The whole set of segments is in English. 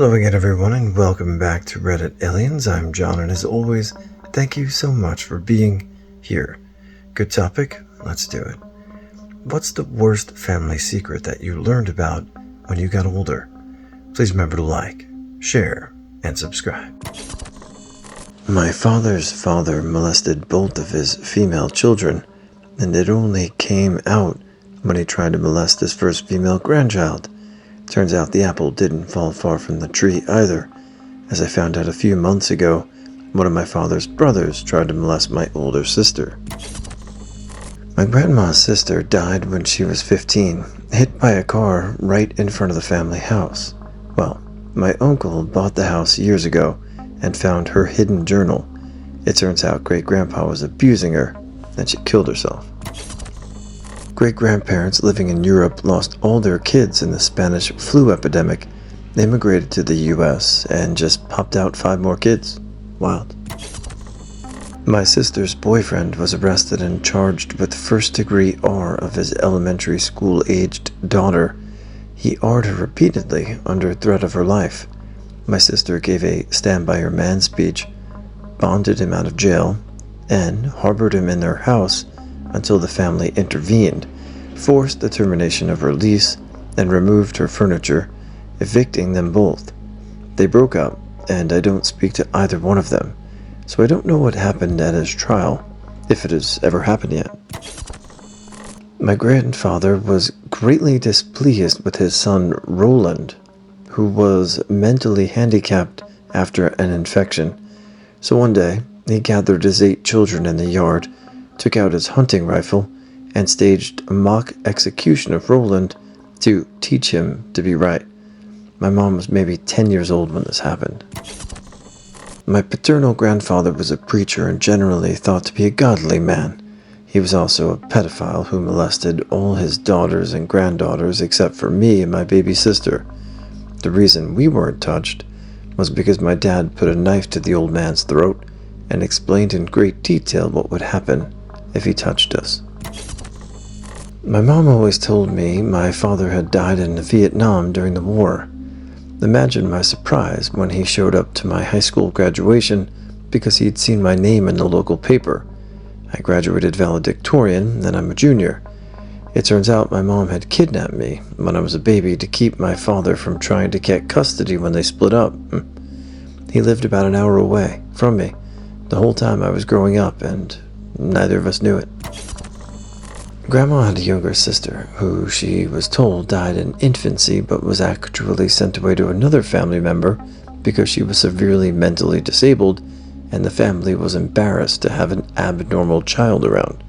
Hello again, everyone, and welcome back to Reddit Aliens. I'm John, and as always, thank you so much for being here. Good topic, let's do it. What's the worst family secret that you learned about when you got older? Please remember to like, share, and subscribe. My father's father molested both of his female children, and it only came out when he tried to molest his first female grandchild. Turns out the apple didn't fall far from the tree either. As I found out a few months ago, one of my father's brothers tried to molest my older sister. My grandma's sister died when she was 15, hit by a car right in front of the family house. Well, my uncle bought the house years ago and found her hidden journal. It turns out great-grandpa was abusing her, and she killed herself. Great-grandparents living in Europe lost all their kids in the Spanish flu epidemic. They immigrated to the US and just popped out 5 more kids. Wild. My sister's boyfriend was arrested and charged with first-degree R of his elementary school-aged daughter. He R'd her repeatedly under threat of her life. My sister gave a stand-by-your-man speech, bonded him out of jail, and harbored him in their house until the family intervened, forced the termination of her lease, and removed her furniture, evicting them both. They broke up, and I don't speak to either one of them, so I don't know what happened at his trial, if it has ever happened yet. My grandfather was greatly displeased with his son Roland, who was mentally handicapped after an infection. So one day, he gathered his 8 children in the yard, took out his hunting rifle, and staged a mock execution of Roland to teach him to be right. My mom was maybe 10 years old when this happened. My paternal grandfather was a preacher and generally thought to be a godly man. He was also a pedophile who molested all his daughters and granddaughters except for me and my baby sister. The reason we weren't touched was because my dad put a knife to the old man's throat and explained in great detail what would happen if he touched us. My mom always told me my father had died in Vietnam during the war. Imagine my surprise when he showed up to my high school graduation because he'd seen my name in the local paper. I graduated valedictorian, and I'm a junior. It turns out my mom had kidnapped me when I was a baby to keep my father from trying to get custody when they split up. He lived about an hour away from me the whole time I was growing up, and neither of us knew it. Grandma had a younger sister who she was told died in infancy but was actually sent away to another family member because she was severely mentally disabled and the family was embarrassed to have an abnormal child around.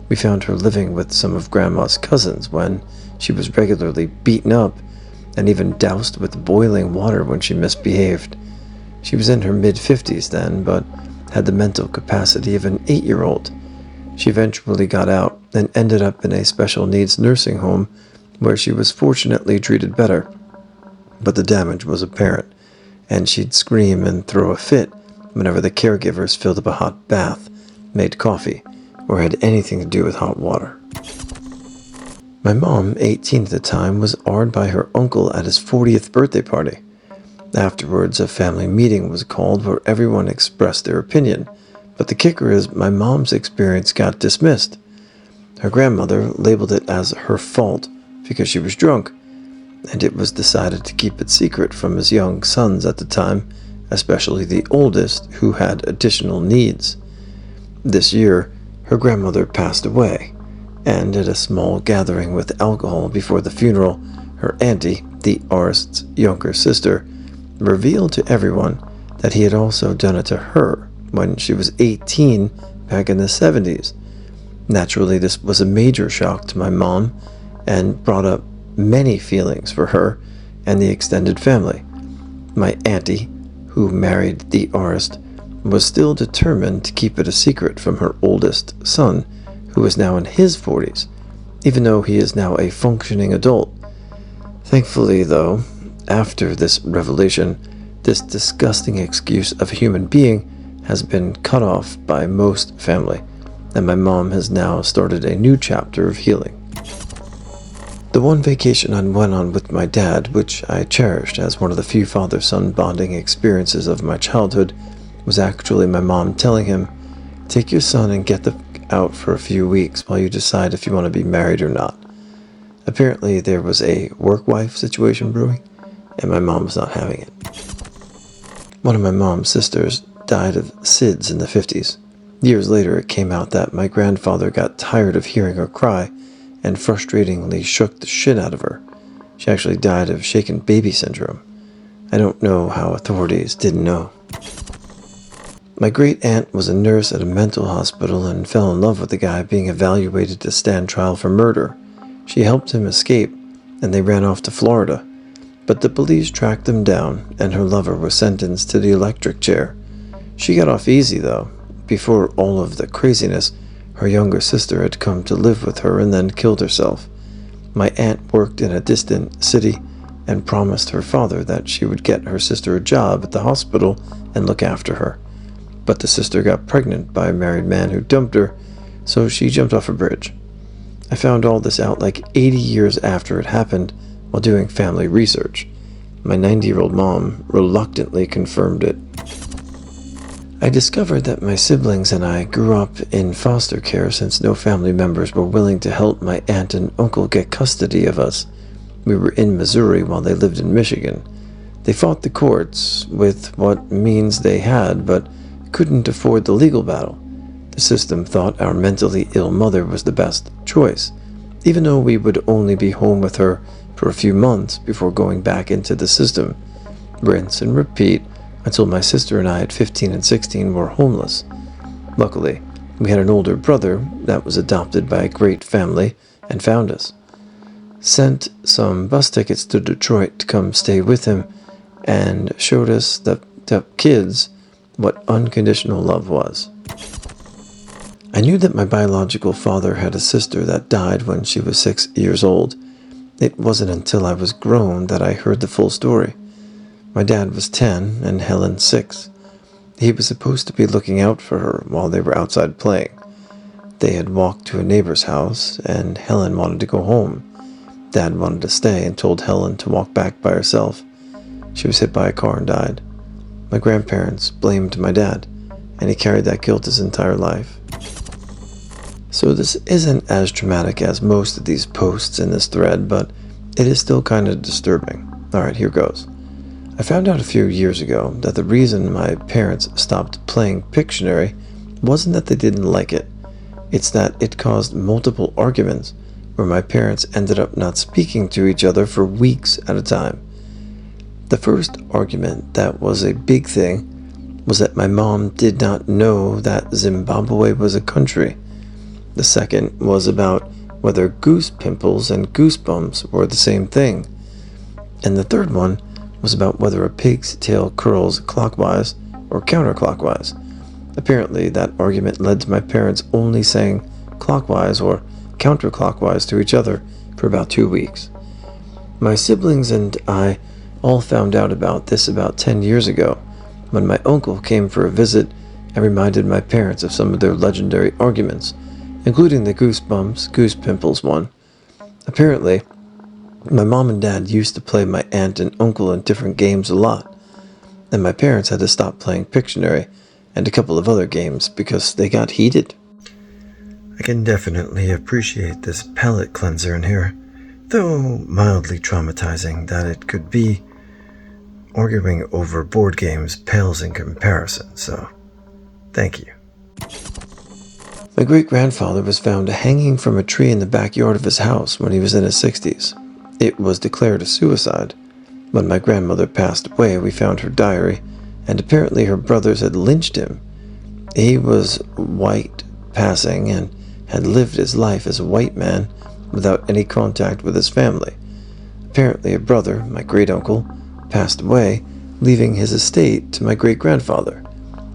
We found her living with some of Grandma's cousins when she was regularly beaten up and even doused with boiling water when she misbehaved. She was in her mid-50s then, but had the mental capacity of an 8-year-old. She eventually got out and ended up in a special needs nursing home where she was fortunately treated better. But the damage was apparent, and she'd scream and throw a fit whenever the caregivers filled up a hot bath, made coffee, or had anything to do with hot water. My mom, 18 at the time, was R'd by her uncle at his 40th birthday party. Afterwards, a family meeting was called where everyone expressed their opinion, but the kicker is my mom's experience got dismissed. Her grandmother labeled it as her fault because she was drunk, and it was decided to keep it secret from his young sons at the time, especially the oldest, who had additional needs. This year, her grandmother passed away, and at a small gathering with alcohol before the funeral, her auntie, the artist's younger sister, revealed to everyone that he had also done it to her when she was 18 back in the 70s. Naturally, this was a major shock to my mom and brought up many feelings for her and the extended family. My auntie, who married the artist, was still determined to keep it a secret from her oldest son, who is now in his 40s, even though he is now a functioning adult. Thankfully, though, after this revelation, this disgusting excuse of a human being has been cut off by most family, and my mom has now started a new chapter of healing. The one vacation I went on with my dad, which I cherished as one of the few father-son bonding experiences of my childhood, was actually my mom telling him, "Take your son and get the out for a few weeks while you decide if you want to be married or not." Apparently there was a work-wife situation brewing, and my mom was not having it. One of my mom's sisters died of SIDS in the 50s. Years later, it came out that my grandfather got tired of hearing her cry and frustratingly shook the shit out of her. She actually died of shaken baby syndrome. I don't know how authorities didn't know. My great-aunt was a nurse at a mental hospital and fell in love with the guy being evaluated to stand trial for murder. She helped him escape, and they ran off to Florida. But the police tracked them down, and her lover was sentenced to the electric chair. She got off easy, though. Before all of the craziness, her younger sister had come to live with her and then killed herself. My aunt worked in a distant city and promised her father that she would get her sister a job at the hospital and look after her. But the sister got pregnant by a married man who dumped her, so she jumped off a bridge. I found all this out like 80 years after it happened while doing family research. My 90-year-old mom reluctantly confirmed it. I discovered that my siblings and I grew up in foster care since no family members were willing to help my aunt and uncle get custody of us. We were in Missouri while they lived in Michigan. They fought the courts with what means they had, but couldn't afford the legal battle. The system thought our mentally ill mother was the best choice, even though we would only be home with her for a few months before going back into the system. Rinse and repeat until my sister and I at 15 and 16 were homeless. Luckily, we had an older brother that was adopted by a great family and found us. Sent some bus tickets to Detroit to come stay with him and showed us, the kids, what unconditional love was. I knew that my biological father had a sister that died when she was 6 years old. It wasn't until I was grown that I heard the full story. My dad was 10 and Helen 6. He was supposed to be looking out for her while they were outside playing. They had walked to a neighbor's house, and Helen wanted to go home. Dad wanted to stay and told Helen to walk back by herself. She was hit by a car and died. My grandparents blamed my dad, and he carried that guilt his entire life. So this isn't as traumatic as most of these posts in this thread, but it is still kind of disturbing. Alright, here goes. I found out a few years ago that the reason my parents stopped playing Pictionary wasn't that they didn't like it. It's that it caused multiple arguments where my parents ended up not speaking to each other for weeks at a time. The first argument that was a big thing was that my mom did not know that Zimbabwe was a country. The second was about whether goose pimples and goosebumps were the same thing. And the third one was about whether a pig's tail curls clockwise or counterclockwise. Apparently, that argument led to my parents only saying clockwise or counterclockwise to each other for about 2 weeks. My siblings and I all found out about this about 10 years ago, when my uncle came for a visit and reminded my parents of some of their legendary arguments, including the goosebumps, goose pimples one. Apparently, my mom and dad used to play my aunt and uncle in different games a lot, and my parents had to stop playing Pictionary and a couple of other games because they got heated. I can definitely appreciate this palate cleanser in here, though mildly traumatizing that it could be. Arguing over board games pales in comparison, so thank you. My great-grandfather was found hanging from a tree in the backyard of his house when he was in his 60s. It was declared a suicide. When my grandmother passed away, we found her diary, and apparently her brothers had lynched him. He was white passing and had lived his life as a white man without any contact with his family. Apparently a brother, my great-uncle, passed away, leaving his estate to my great-grandfather.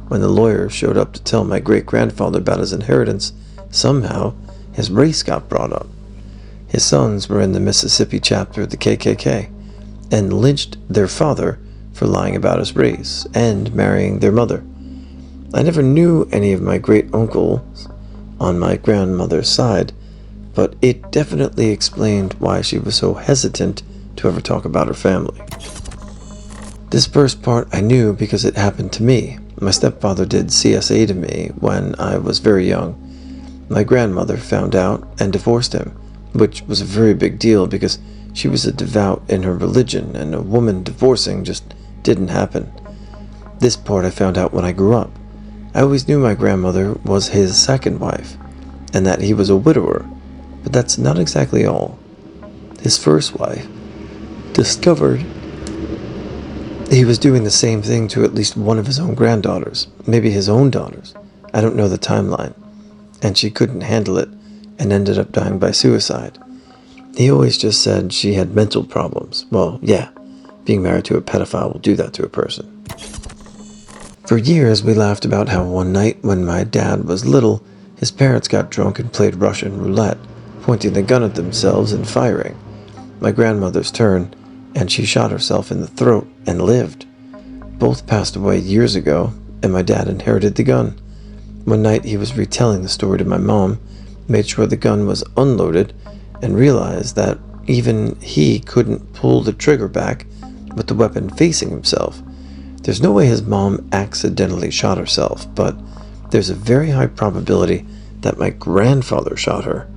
When the lawyer showed up to tell my great-grandfather about his inheritance, somehow his race got brought up. His sons were in the Mississippi chapter of the KKK and lynched their father for lying about his race and marrying their mother. I never knew any of my great-uncles on my grandmother's side, but it definitely explained why she was so hesitant to ever talk about her family. This first part I knew because it happened to me. My stepfather did CSA to me when I was very young. My grandmother found out and divorced him, which was a very big deal because she was a devout in her religion, and a woman divorcing just didn't happen. This part I found out when I grew up. I always knew my grandmother was his second wife, and that he was a widower, but that's not exactly all. His first wife discovered he was doing the same thing to at least one of his own granddaughters, maybe his own daughters. I don't know the timeline. And she couldn't handle it and ended up dying by suicide. He always just said she had mental problems. Well, yeah, being married to a pedophile will do that to a person. For years, we laughed about how one night when my dad was little, his parents got drunk and played Russian roulette, pointing the gun at themselves and firing. My grandmother's turn, and she shot herself in the throat and lived. Both passed away years ago, and my dad inherited the gun. One night he was retelling the story to my mom, made sure the gun was unloaded, and realized that even he couldn't pull the trigger back with the weapon facing himself. There's no way his mom accidentally shot herself, but there's a very high probability that my grandfather shot her.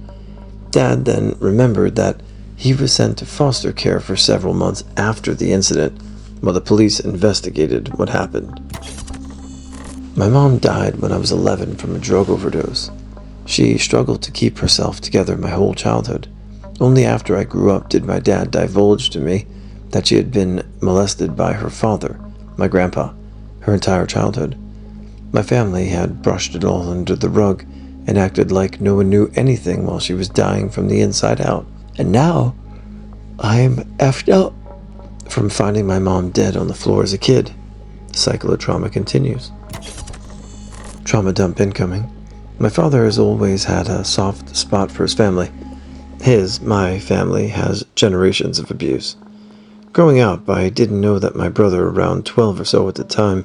Dad then remembered that he was sent to foster care for several months after the incident while the police investigated what happened. My mom died when I was 11 from a drug overdose. She struggled to keep herself together my whole childhood. Only after I grew up did my dad divulge to me that she had been molested by her father, my grandpa, her entire childhood. My family had brushed it all under the rug and acted like no one knew anything while she was dying from the inside out. And now, I'm effed up from finding my mom dead on the floor as a kid. The cycle of trauma continues. Trauma dump incoming. My father has always had a soft spot for his family. My family, has generations of abuse. Growing up, I didn't know that my brother, around 12 or so at the time,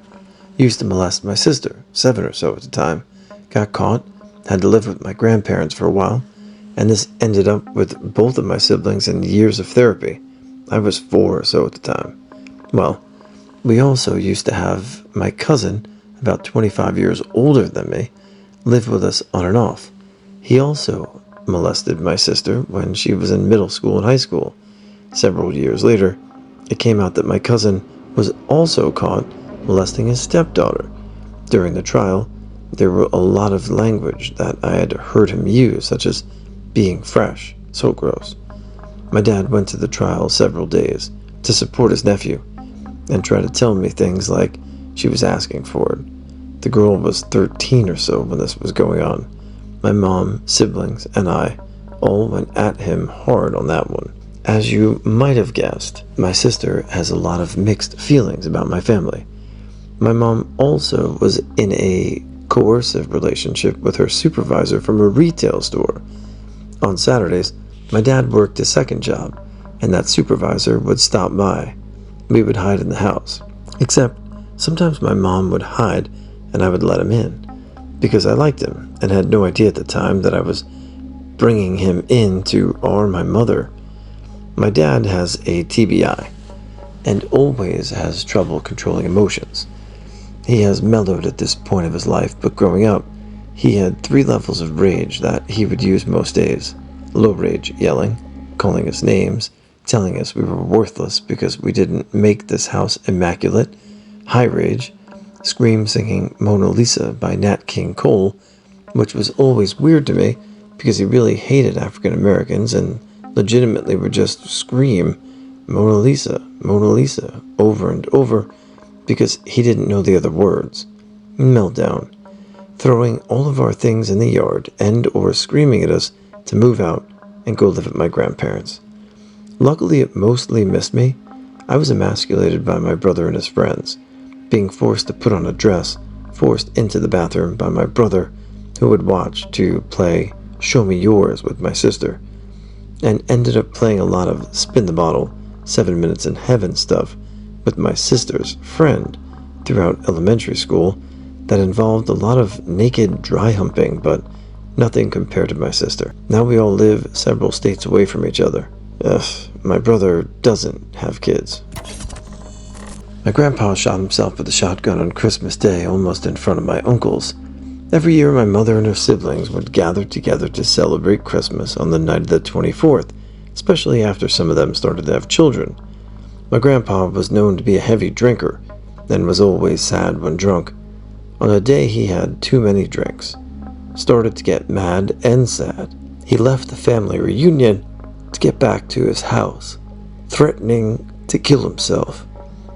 used to molest my sister, 7 or so at the time, got caught, had to live with my grandparents for a while, and this ended up with both of my siblings in years of therapy. I was 4 or so at the time. Well, we also used to have my cousin, about 25 years older than me, live with us on and off. He also molested my sister when she was in middle school and high school. Several years later, it came out that my cousin was also caught molesting his stepdaughter. During the trial, there were a lot of language that I had heard him use, such as being fresh, so gross. My dad went to the trial several days to support his nephew and try to tell me things like she was asking for it. The girl was 13 or so when this was going on. My mom, siblings, and I all went at him hard on that one. As you might have guessed, my sister has a lot of mixed feelings about my family. My mom also was in a coercive relationship with her supervisor from a retail store. On Saturdays, my dad worked a second job, and that supervisor would stop by. We would hide in the house. Except, sometimes my mom would hide, and I would let him in, because I liked him, and had no idea at the time that I was bringing him in to harm my mother. My dad has a TBI, and always has trouble controlling emotions. He has mellowed at this point of his life, but growing up, he had 3 levels of rage that he would use most days. Low rage, yelling, calling us names, telling us we were worthless because we didn't make this house immaculate. High rage, scream singing Mona Lisa by Nat King Cole, which was always weird to me because he really hated African Americans and legitimately would just scream Mona Lisa, Mona Lisa over and over because he didn't know the other words. Meltdown, throwing all of our things in the yard and or screaming at us to move out and go live at my grandparents. Luckily, it mostly missed me. I was emasculated by my brother and his friends, being forced to put on a dress, forced into the bathroom by my brother, who would watch to play Show Me Yours with my sister, and ended up playing a lot of Spin the Bottle, 7 Minutes in Heaven stuff with my sister's friend throughout elementary school that involved a lot of naked dry humping, but Nothing compared to my sister. Now we all live several states away from each other. Ugh, my brother doesn't have kids. My grandpa shot himself with a shotgun on Christmas Day, almost in front of my uncles. Every year, my mother and her siblings would gather together to celebrate Christmas on the night of the 24th, especially after some of them started to have children. My grandpa was known to be a heavy drinker, and was always sad when drunk. On a day he had too many drinks, started to get mad and sad. He left the family reunion to get back to his house, threatening to kill himself.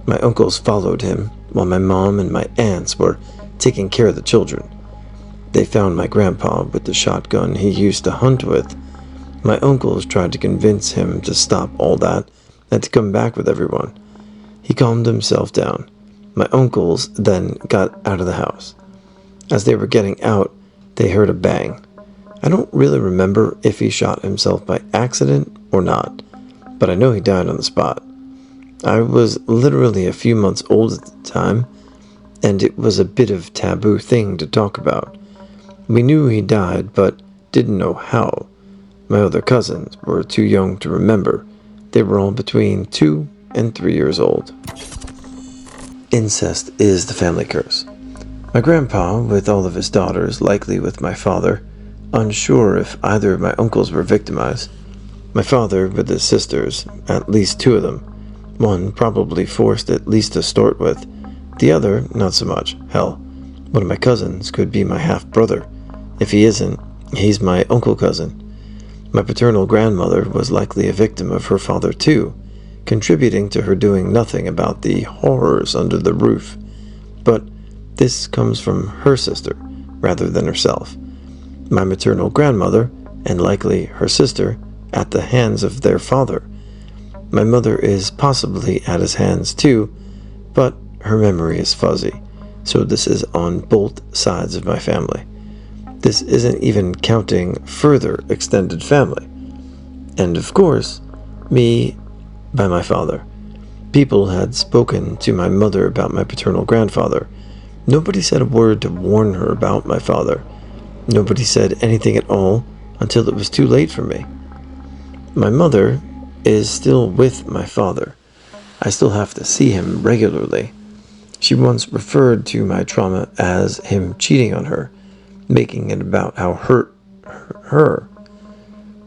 My uncles followed him, while my mom and my aunts were taking care of the children. They found my grandpa with the shotgun he used to hunt with. My uncles tried to convince him to stop all that and to come back with everyone. He calmed himself down. My uncles then got out of the house. As they were getting out, they heard a bang. I don't really remember if he shot himself by accident or not, but I know he died on the spot. I was literally a few months old at the time, and it was a bit of a taboo thing to talk about. We knew he died, but didn't know how. My other cousins were too young to remember. They were all between 2 and 3 years old. Incest is the family curse. My grandpa, with all of his daughters, likely with my father, unsure if either of my uncles were victimized. My father with his sisters, at least 2 of them. One probably forced at least to start with, the other not so much. Hell, one of my cousins could be my half-brother. If he isn't, he's my uncle cousin. My paternal grandmother was likely a victim of her father too, contributing to her doing nothing about the horrors under the roof. But this comes from her sister, rather than herself. My maternal grandmother, and likely her sister, at the hands of their father. My mother is possibly at his hands too, but her memory is fuzzy, so this is on both sides of my family. This isn't even counting further extended family. And of course, me by my father. People had spoken to my mother about my paternal grandfather. Nobody said a word to warn her about my father. Nobody said anything at all until it was too late for me. My mother is still with my father. I still have to see him regularly. She once referred to my trauma as him cheating on her, making it about how hurt her.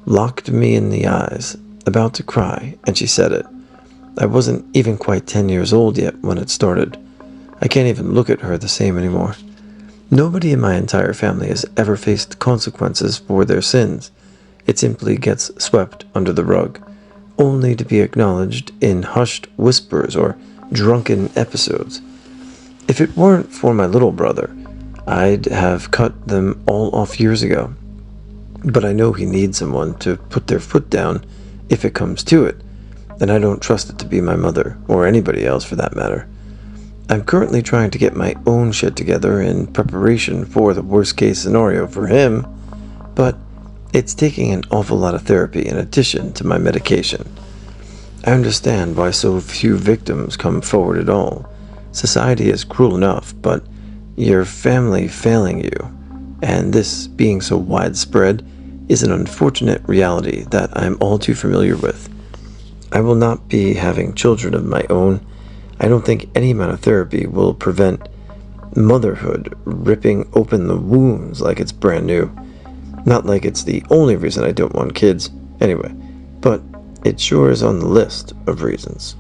Looked me in the eyes, about to cry, and she said it. I wasn't even quite 10 years old yet when it started. I can't even look at her the same anymore. Nobody in my entire family has ever faced consequences for their sins. It simply gets swept under the rug, only to be acknowledged in hushed whispers or drunken episodes. If it weren't for my little brother, I'd have cut them all off years ago. But I know he needs someone to put their foot down if it comes to it, and I don't trust it to be my mother, or anybody else for that matter. I'm currently trying to get my own shit together in preparation for the worst case scenario for him, but it's taking an awful lot of therapy in addition to my medication. I understand why so few victims come forward at all. Society is cruel enough, but your family failing you, and this being so widespread, is an unfortunate reality that I'm all too familiar with. I will not be having children of my own. I don't think any amount of therapy will prevent motherhood ripping open the wounds like it's brand new. Not like it's the only reason I don't want kids, anyway, but it sure is on the list of reasons.